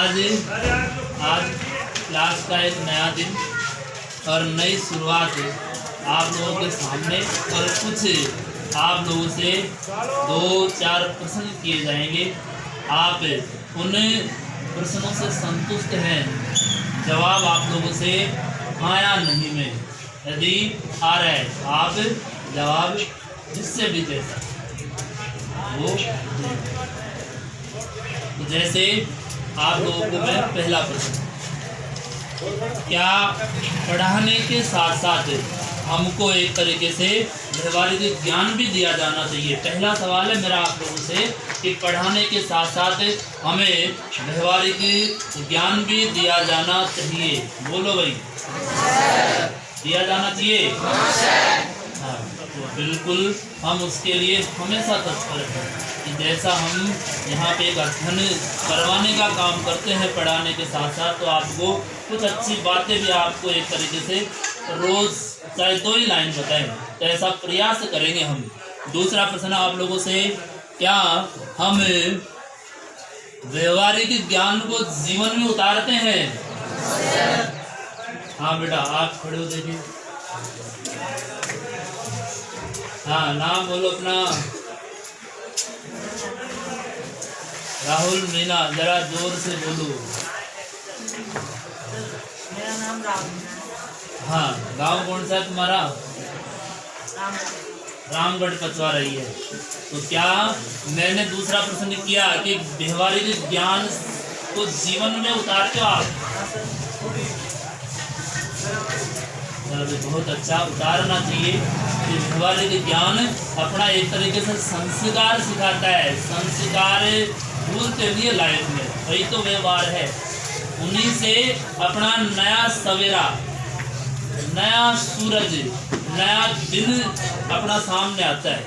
आज क्लास का एक नया दिन और नई शुरुआत आप लोगों के सामने, और कुछ आप लोगों से 2-4 प्रश्न किए जाएंगे। आप उन प्रश्नों से संतुष्ट हैं? जवाब आप लोगों से हाँ या नहीं में, यदि आ रहा है आप जवाब जिससे भी दे सकते वो। तो जैसे आप लोगों को मैं पहला प्रश्न, क्या पढ़ाने के साथ साथ हमको एक तरीके से व्यवहारिक ज्ञान भी दिया जाना चाहिए? पहला सवाल है मेरा आप लोगों से कि पढ़ाने के साथ साथ हमें व्यवहारिक ज्ञान भी दिया जाना चाहिए? बोलो भाई, दिया जाना चाहिए? हाँ, तो बिल्कुल हम उसके लिए हमेशा तत्पर हैं कि जैसा हम यहाँ पे एक अध्ययन करवाने का काम करते हैं पढ़ाने के साथ साथ, तो आपको कुछ अच्छी बातें भी आपको एक तरीके से रोज़ चाहे 2 ही लाइन बताएं, तो ऐसा प्रयास करेंगे हम। दूसरा प्रश्न आप लोगों से, क्या हम व्यवहारिक ज्ञान को जीवन में उतारते हैं? हाँ बेटा, आप खड़े हो, देखिए। हाँ, नाम बोलो अपना। राहुल, मीना, जरा जोर से बोलो। मेरा नाम राहुल। हाँ, गांव कौन सा है तुम्हारा? रामगढ़ पचवा रही है। तो क्या मैंने दूसरा प्रश्न किया कि व्यवहारिक ज्ञान को जीवन में उतारते हो आप? बहुत अच्छा, उतारना चाहिए कि व्यवहारिक ज्ञान अपना एक तरीके से संस्कार सिखाता है। संस्कार भूलते लिए लाइफ में, वही तो व्यवहार है। उन्हीं से अपना नया सवेरा, नया सूरज, नया दिन अपना सामने आता है,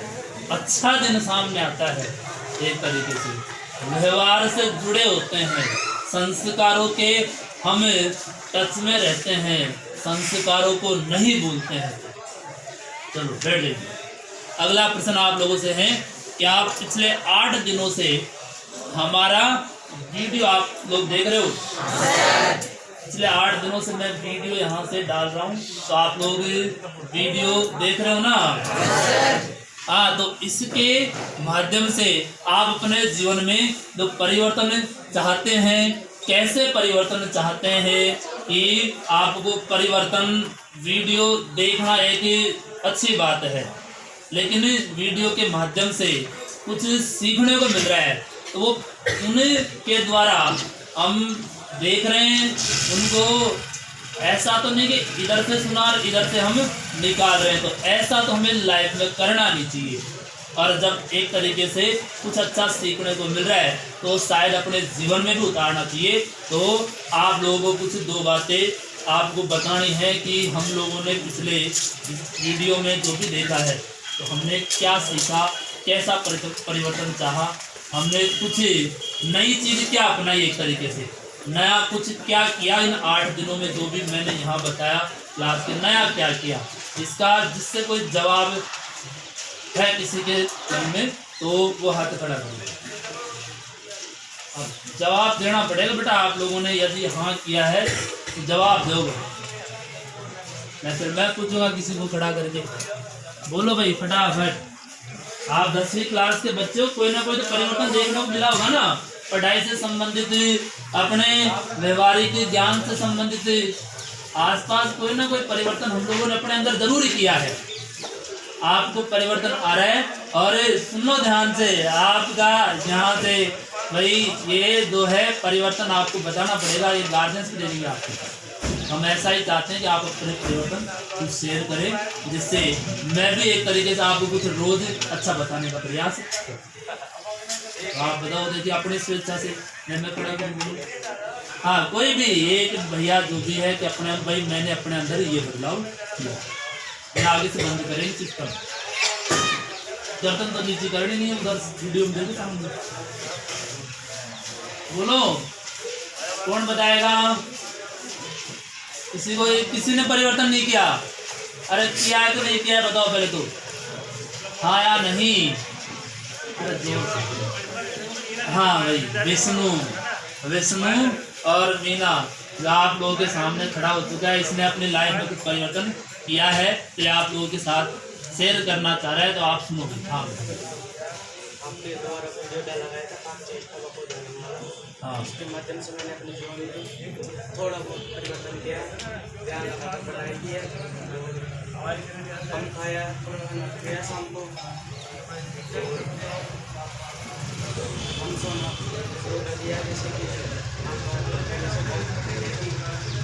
अच्छा दिन सामने आता है। एक तरीके से व्यवहार से जुड़े होते हैं, संस्कारों के हम टच में रहते हैं, संस्कारों को नहीं भूलते हैं। चलो बैठ जाइए। अगला प्रश्न आप लोगों से है, क्या आप पिछले 8 दिनों से हमारा वीडियो आप लोग देख रहे हो? पिछले 8 दिनों से मैं वीडियो यहाँ से डाल रहा हूँ, तो आप लोग वीडियो देख रहे हो ना? हाँ, तो इसके माध्यम से आप अपने जीवन में जो परिवर्तन चाहते हैं, कैसे परिवर्तन चाहते हैं कि आपको परिवर्तन, वीडियो देखना एक अच्छी बात है, लेकिन वीडियो के माध्यम से कुछ सीखने को मिल रहा है, तो वो उनके द्वारा हम देख रहे हैं। उनको ऐसा तो नहीं कि इधर से सुना और इधर से हम निकाल रहे हैं, तो ऐसा तो हमें लाइफ में करना नहीं चाहिए। और जब एक तरीके से कुछ अच्छा सीखने को मिल रहा है, तो शायद अपने जीवन में भी उतारना चाहिए। तो आप लोगों को कुछ 2 बातें आपको बतानी है कि हम लोगों ने पिछले वीडियो में जो भी देखा है, तो हमने क्या सीखा, कैसा परिवर्तन चाहा, हमने कुछ नई चीज़ क्या अपनाई, एक तरीके से नया कुछ क्या किया इन 8 दिनों में, जो भी मैंने यहाँ बताया क्लास के, नया क्या किया, इसका जिससे कोई जवाब है किसी के मन में, तो वो हाथ खड़ा करें। अब जवाब देना पड़ेगा बेटा आप लोगों ने, यदि हाँ किया है तो जवाब दोगे, मैं फिर मैं पूछूंगा किसी को खड़ा करके। बोलो भाई फटाफट। आप 10वीं क्लास के बच्चे हो, कोई ना कोई तो परिवर्तन देखने को मिला होगा ना, पढ़ाई से संबंधित, अपने व्यवहारिक ज्ञान से संबंधित, आसपास कोई ना कोई परिवर्तन हम लोगों ने अपने अंदर जरूर किया है। आपको परिवर्तन आ रहा है, और सुनो ध्यान से, आपका यहाँ से भाई ये जो है परिवर्तन आपको बताना पड़ेगा, ये गार्जियंस भी देंगे आपको। हम ऐसा ही चाहते हैं कि आप अपने परिवर्तन कुछ शेयर करें, जिससे मैं भी एक तरीके से आपको कुछ रोज अच्छा बताने का प्रयास करूं। आप बताओ, देखिए अपनी स्वेच्छा से मैं खड़ा करूँ। हाँ, कोई भी एक भैया जो भी है कि अपने भाई मैंने अपने अंदर ये बदलाव किया, आगे से बंद करेंगे सिस्टम। गर्दन तो नीचे करनी नहीं है, उधर वीडियो में देखो सामने। बोलो, कौन बताएगा? किसी ने परिवर्तन नहीं किया? अरे किया है तो नहीं किया है बताओ पहले तो, हाँ या नहीं? अरे जोर से। हाँ भाई, विष्णु, विष्णु और मीना जो आप लोगों के सामने खड़ा हो चुका है, इसने अपनी लाइफ में कुछ परिवर्तन किया है, तो ये आप लोगों के साथ शेयर करना चाह रहा है, तो आप सुनोगे। हाँ आपके द्वारा वीडियो डाला गया था पाक चेष्टा को जानने वाला, हाँ, उसके माध्यम से मैंने अपने जीवन में थोड़ा बहुत परिवर्तन किया, ध्यान लगाकर पढ़ाई की है, कम खाया, खाना खाया शाम को, कम सोना शुरू कर दिया, जैसे कि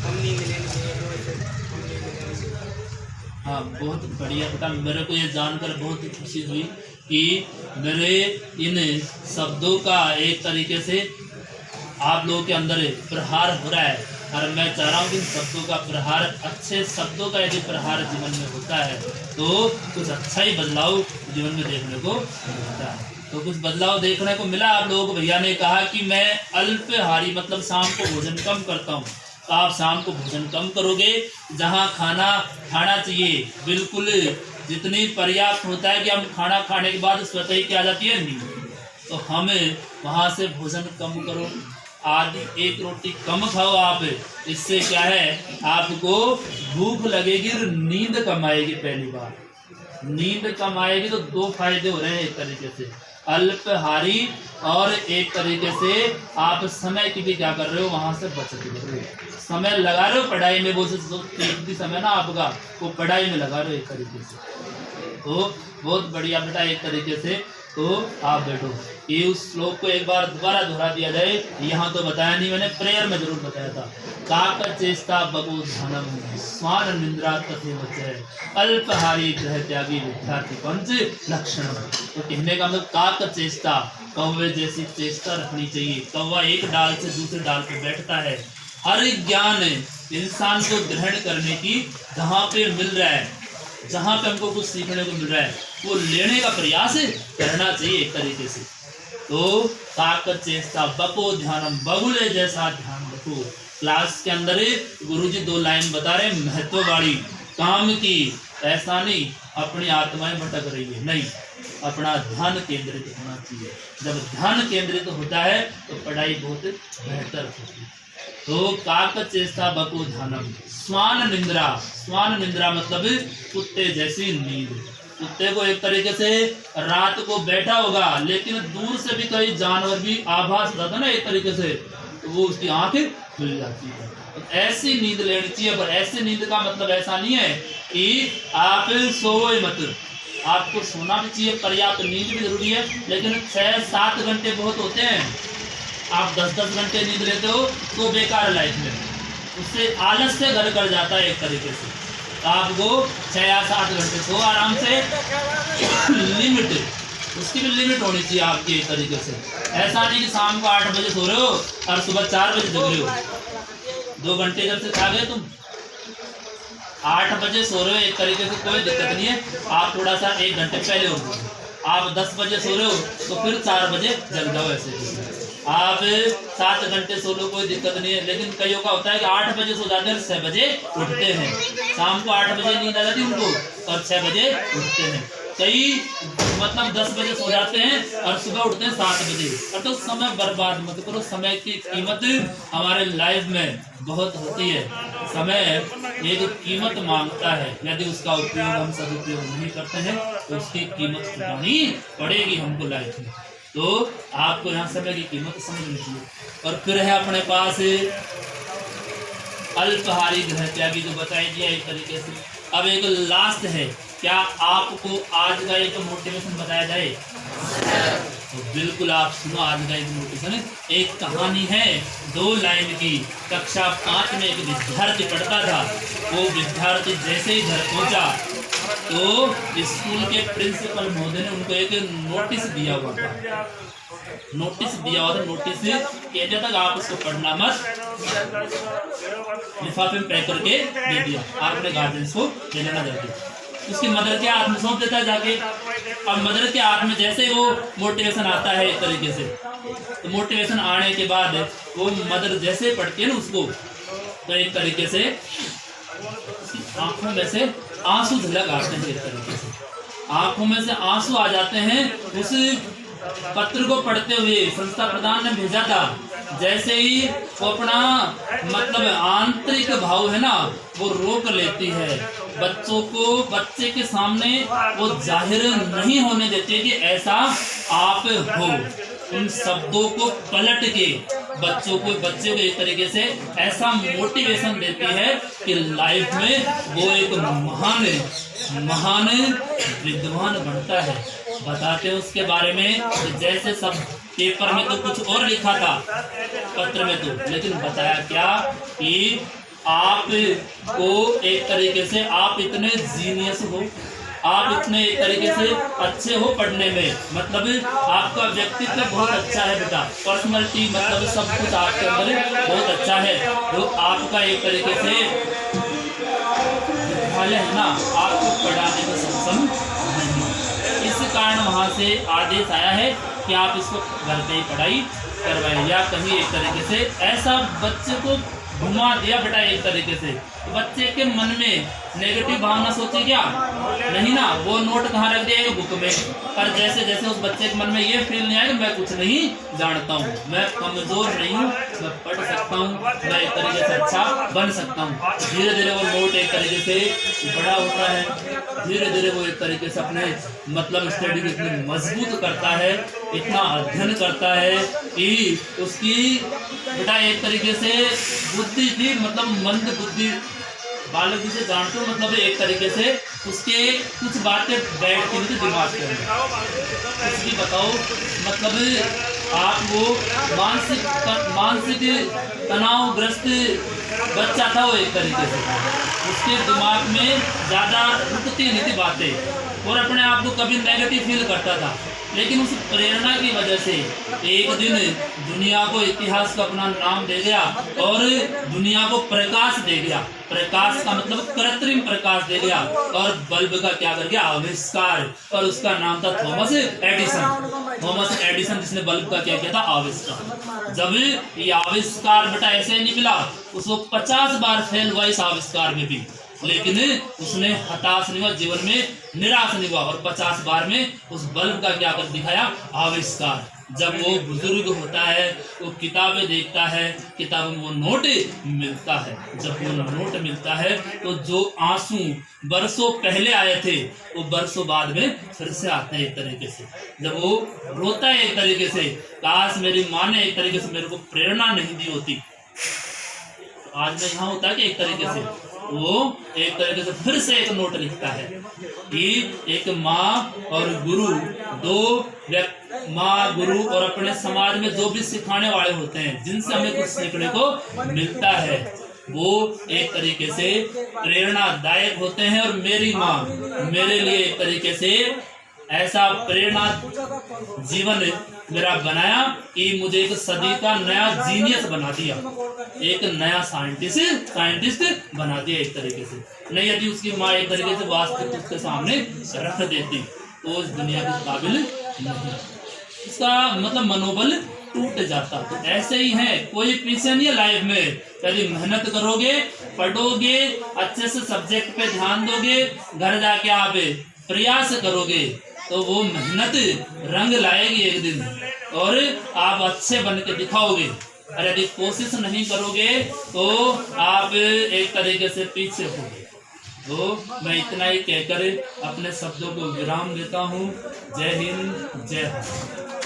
कम नींद लेनी चाहिए, कम नींद लेनी चाहिए। हाँ, बहुत बढ़िया बेटा। मेरे को ये जानकर बहुत ही खुशी हुई कि मेरे इन शब्दों का एक तरीके से आप लोगों के अंदर प्रहार हो रहा है, और मैं चाह रहा हूँ कि इन शब्दों का प्रहार, अच्छे शब्दों का यदि प्रहार जीवन में होता है तो कुछ अच्छा ही बदलाव जीवन में देखने को मिलता है। तो कुछ बदलाव देखने को मिला आप लोगों को। भैया ने कहा कि मैं अल्पाहारी मतलब शाम को भोजन कम करता हूँ, तो आप शाम को भोजन कम करोगे, जहाँ खाना खाना चाहिए बिल्कुल जितनी पर्याप्त होता है कि हम खाना खाने के बाद स्वतः ही क्या जाती है नींद, तो हम वहाँ से भोजन कम करो, आधी एक रोटी कम खाओ आप। इससे क्या है, आपको भूख लगेगी और नींद कम आएगी। पहली बार नींद कम आएगी तो दो फायदे हो रहे हैं एक तरीके से, अल्पाहारी और एक तरीके से आप समय की भी क्या कर रहे हो, वहां से बचत कर रहे हो, समय लगा रहे हो पढ़ाई में, वो कीमती समय ना आपका वो पढ़ाई में लगा रहे हो एक तरीके से। तो बहुत बढ़िया बेटा एक तरीके से। तो आप बैठो, ये उस श्लोक को एक बार दोबारा दोहरा दिया जाए। यहाँ तो बताया नहीं मैंने, प्रेयर में जरूर बताया था। काक चेष्टा बगो ध्यानम स्वान निंद्रा तथे वचय अल्पहारी ग्रह त्यागी विद्यार्थी पंच लक्षण। तो कहने का मतलब काक चेष्टा, कौवे जैसी चेष्टा रखनी चाहिए। कौवा एक डाल से दूसरे डाल पे बैठता है। हर ज्ञान इंसान को ग्रहण करने की जहाँ पे मिल रहा है, जहाँ पे हमको कुछ सीखने को मिल रहा है, वो लेने का प्रयास करना चाहिए एक तरीके से। तो ताकत चेष्टा बको ध्यानम, बगुले जैसा ध्यान रखो। क्लास के अंदर गुरुजी 2 लाइन बता रहे, महत्ववाणी काम की, ऐसा नहीं अपनी आत्माएं भटक रही है, नहीं, अपना ध्यान केंद्रित होना चाहिए। जब ध्यान केंद्रित होता है तो पढ़ाई बहुत बेहतर होती है। तो काक चेष्टा बको ध्यानम स्वान निंद्रा, स्वान निंद्रा मतलब कुत्ते जैसी नींद। कुत्ते को एक तरीके से रात को बैठा होगा, लेकिन दूर से भी कई जानवर भी आभास रहता ना एक तरीके से, तो वो उसकी आंखें खुल जाती है। तो ऐसी नींद लेनी चाहिए। पर ऐसी नींद का मतलब ऐसा नहीं है कि आप सोए मत, आपको सोना भी चाहिए, पर्याप्त नींद भी जरूरी है, लेकिन 6-7 घंटे बहुत होते हैं। आप 10-10 घंटे नींद लेते हो तो बेकार लाइफ में, उससे आलस से घर कर जाता है एक तरीके से। आपको 6 या 7 घंटे सो आराम से, लिमिट, उसकी भी लिमिट होनी चाहिए आपकी एक तरीके से। ऐसा नहीं कि शाम को 8 बजे सो रहे हो और सुबह 4 बजे जग रहे हो। 2 घंटे जब से खा गए तुम, 8 बजे सो रहे हो एक तरीके से कोई दिक्कत नहीं है। आप थोड़ा सा 1 घंटे पहले उठो। आप 10 बजे सो रहे हो तो फिर 4 बजे जग जाओ। ऐसे आप 7 घंटे सो लो, कोई दिक्कत नहीं है। लेकिन कईयों का होता है कि 8 बजे सो जाते हैं, 6 बजे उठते हैं। शाम को 8 बजे नींद आ जाती है उनको और 6 बजे उठते हैं। कई मतलब 10 बजे सो जाते हैं और सुबह उठते हैं 7 बजे। और तो समय बर्बाद मत करो। समय की कीमत हमारे लाइफ में बहुत होती है। समय एक कीमत मांगता है, यदि उसका उपयोग हम सदुपयोग नहीं करते हैं तो उसकी कीमत चुकानी पड़ेगी हमको लाइफ में। तो आपको यहाँ समय की कीमत समझनी चाहिए। और फिर है अपने पास अल्पाहारी ग्रह त्यागी, जो बताई दिया एक तरीके से। अब एक लास्ट है, क्या आपको आज का एक मोटिवेशन बताया जाए? तो बिल्कुल आप सुनो आज का एक मोटिवेशन। एक कहानी है 2 लाइन की। कक्षा 5 में एक विद्यार्थी पढ़ता था। वो विद्यार्थी जैसे ही घर पहुंचा तो स्कूल के प्रिंसिपल महोदय ने उनको एक नोटिस दिया हुआ था। नोटिस दिया हुआ था, नोटिस कहते तक आप उसको पढ़ना मत, लिफाफे में पैक करके दे दिया। आप अपने गार्जियंस को दे लेना जाके। उसकी मदर के हाथ में सौंप देता है जाके। अब मदर के हाथ में जैसे वो मोटिवेशन आता है एक तरीके से, तो मोटिवेशन आने के बाद वो मदर जैसे पढ़ती है ना उसको, तो एक तरीके से आंखों में से आंसू झलक आते हैं। एक तरीके से आंखों में से आंसू आ जाते हैं। उस पत्र को पढ़ते हुए संस्था प्रधान ने भेजा था जैसे ही वो अपना मतलब आंतरिक भाव है ना वो रोक लेती है, बच्चों को बच्चे के सामने वो जाहिर नहीं होने देती है कि ऐसा आप हो। उन शब्दों को पलट के बच्चे को एक तरीके से ऐसा मोटिवेशन देती है कि लाइफ में वो एक महान विद्वान बनता है। बताते हैं उसके बारे में कि जैसे सब पेपर में तो कुछ और लिखा था, पत्र में तो, लेकिन बताया क्या कि आप को एक तरीके से आप इतने जीनियस हो, आप इतने एक तरीके से अच्छे हो पढ़ने में, मतलब आपका व्यक्तित्व बहुत अच्छा है बेटा, पर्सनालिटी मतलब सब कुछ आपके अंदर बहुत अच्छा है। तो आपका एक तरीके से विद्यालय है ना आपको पढ़ाने में सक्षम नहीं, इस कारण वहाँ से आदेश आया है कि आप इसको घर पे ही पढ़ाई करवाएं, या कहीं एक तरीके से ऐसा बच्चे को घुमा दिया बेटा एक तरीके से, तो बच्चे के मन में नेगेटिव भावना सोचे क्या नहीं ना, वो नोट कहाँ रख दिया बुक में, पर जैसे जैसे उस बच्चे के मन में ये फील नहीं आया कि मैं कुछ नहीं जानता हूँ, मैं कमजोर नहीं हूँ, मैं पढ़ सकता हूँ, मैं एक तरीके से अच्छा बन सकता हूँ, धीरे धीरे वो नोट एक तरीके से बड़ा होता है, धीरे धीरे वो एक तरीके से अपने मतलब स्टडी को इतनी मजबूत करता है, इतना अध्ययन करता है कि उसकी बेटा एक तरीके से बुद्धि थी, मतलब मंद बुद्धि बालक जिसे जानते हो, मतलब एक तरीके से उसके कुछ बातें बैठती हुई दिमाग के अंदर। इसलिए बताओ मतलब आप वो मानसिक तनावग्रस्त बच्चा था वो एक तरीके से, उसके दिमाग में ज़्यादा रुकती नहीं थी बातें और अपने आप को कभी नेगेटिव फील करता था, लेकिन उस प्रेरणा की वजह से एक दिन दुनिया को इतिहास का अपना नाम दे गया और दुनिया को प्रकाश दे गया। प्रकाश का मतलब कृत्रिम प्रकाश दे गया और बल्ब का क्या कर गया आविष्कार, और उसका नाम था थॉमस एडिसन जिसने बल्ब का क्या किया था आविष्कार। जब ये आविष्कार बेटा ऐसे नहीं मिला, उसको 50 बार फेल हुआ इस आविष्कार में भी, लेकिन उसने हताश नहीं हुआ, जीवन में निराश नहीं हुआ और 50 बार में उस बल्ब का क्या कर दिखाया आविष्कार। जब वो बुजुर्ग होता है वो किताबें देखता है, किताब में वो नोट मिलता है, जब वो नोट मिलता है तो जो आंसू बरसों पहले आए थे वो बरसों बाद में फिर से आते हैं एक तरीके से। जब वो रोता है एक तरीके से, काश मेरी माँ ने एक तरीके से मेरे को प्रेरणा नहीं दी होती, आज मैं यहाँ होता है कि एक तरीके से वो एक तरीके से फिर से एक नोट लिखता है कि एक माँ और गुरु, दो माँ गुरु और अपने समाज में जो भी सिखाने वाले होते हैं जिनसे हमें कुछ सीखने को मिलता है वो एक तरीके से प्रेरणादायक होते हैं। और मेरी माँ मेरे लिए एक तरीके से ऐसा प्रेरणा जीवन मेरा बनाया कि मुझे एक सदी का नया जीनियस बना दिया, एक नया साइंटिस्ट बना दिया एक तरीके से। नहीं यदि उसकी माँ एक तरीके से वास्तविक उसके सामने रख देती तो उस दुनिया के काबिल नहीं, इसका मतलब मनोबल टूट जाता। तो ऐसे ही है, कोई पीछे नहीं है लाइफ में। यदि मेहनत करोगे, पढ़ोगे, अच्छे से सब्जेक्ट पे ध्यान दोगे, घर जाके आप प्रयास करोगे तो वो मेहनत रंग लाएगी एक दिन और आप अच्छे बन के दिखाओगे। और यदि कोशिश नहीं करोगे तो आप एक तरीके से पीछे होगे। तो मैं इतना ही कहकर अपने शब्दों को विराम देता हूँ। जय हिंद, जय भारत।